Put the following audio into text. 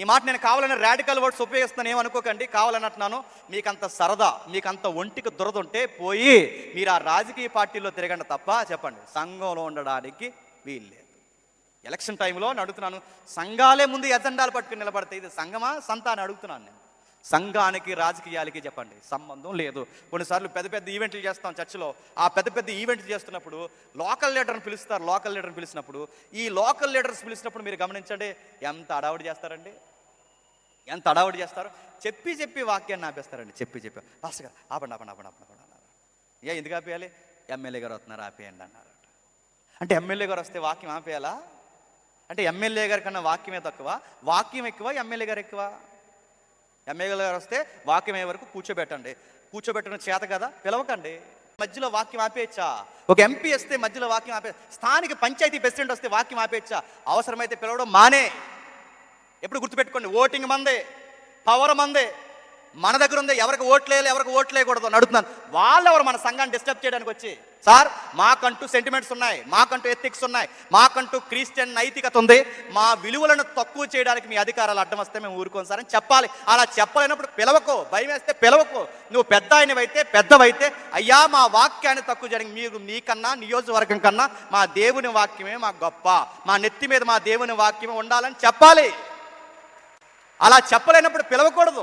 ఈ మాట నేను కావాలని రాడికల్ వర్డ్స్ ఉపయోగిస్తాను ఏమనుకోకండి, కావాలని అంటున్నాను. మీకంత సరదా, మీకంత ఒంటికి దురదుంటే పోయి మీరు ఆ రాజకీయ పార్టీలో తిరగండి తప్ప చెప్పండి సంఘంలో ఉండడానికి వీల్లేదు. ఎలక్షన్ టైంలో నేను అడుగుతున్నాను, సంఘాలే ముందు ఎజెండాలు పట్టుకుని నిలబడతాయి. ఇది సంఘమా సంత అని అడుగుతున్నాను నేను. సంఘానికి రాజకీయాలకి చెప్పండి సంబంధం లేదు. కొన్నిసార్లు పెద్ద పెద్ద ఈవెంట్లు చేస్తాం చర్చిలో. ఆ పెద్ద పెద్ద ఈవెంట్లు చేస్తున్నప్పుడు లోకల్ లీడర్ని పిలుస్తారు. లోకల్ లీడర్ని పిలిచినప్పుడు ఈ లోకల్ లీడర్స్ పిలిచినప్పుడు మీరు గమనించండి ఎంత అడావుడి చేస్తారండి, ఎంత అడావుడి చేస్తారు. చెప్పి చెప్పి వాక్యాన్ని ఆపేస్తారండి. చెప్పి చెప్పి పాస్టర్ గారు ఆపండి ఆపండి ఆపండి ఆపండి అన్నారు. ఎందుకు ఆపేయాలి? ఎమ్మెల్యే గారు వస్తున్నారు ఆపేయండి అన్నారు. అంటే ఎమ్మెల్యే గారు వస్తే వాక్యం ఆపేయాలా? అంటే ఎమ్మెల్యే గారి కన్నా వాక్యమే తక్కువ, వాక్యం ఎక్కువ, ఎమ్మెల్యే గారు ఎక్కువ? ఎమ్మెల్యే గారు వస్తే వాక్యం అయ్యే వరకు కూర్చోబెట్టండి. కూర్చోబెట్టడం చేత కదా, పిలవకండి. మధ్యలో వాక్యం ఆపేయచ్చా? ఒక ఎంపీ వస్తే మధ్యలో వాక్యం ఆపే, స్థానిక పంచాయతీ ప్రెసిడెంట్ వస్తే వాక్యం ఆపేయచ్చా? అవసరమైతే పిలవడం మానే. ఎప్పుడు గుర్తుపెట్టుకోండి, ఓటింగ్ మందే, పవర్ మందే. మన దగ్గర ఉంది. ఎవరికి ఓట్లేయాలి, ఎవరికి ఓట్లేయకూడదు అని అడుగుతున్నాను. వాళ్ళెవరు మన సంఘాన్ని డిస్టర్బ్ చేయడానికి వచ్చి? సార్ మాకంటూ సెంటిమెంట్స్ ఉన్నాయి, మాకంటూ ఎథిక్స్ ఉన్నాయి, మాకంటూ క్రిస్టియన్ నైతికత ఉంది. మా విలువలను తక్కువ చేయడానికి మీ అధికారాలు అడ్డం వస్తే మేము ఊరుకోం సార్ అని చెప్పాలి. అలా చెప్పలేనప్పుడు పిలవకో, భయం వేస్తే పిలవకో. నువ్వు పెద్ద ఆయనవైతే పెద్దవైతే అయ్యా మా వాక్యాన్ని తక్కువ చేయడానికి మీరు నీకన్నా నియోజకవర్గం కన్నా మా దేవుని వాక్యమే మా గొప్ప, మా నెత్తి మీద మా దేవుని వాక్యమే ఉండాలని చెప్పాలి. అలా చెప్పలేనప్పుడు పిలవకూడదు.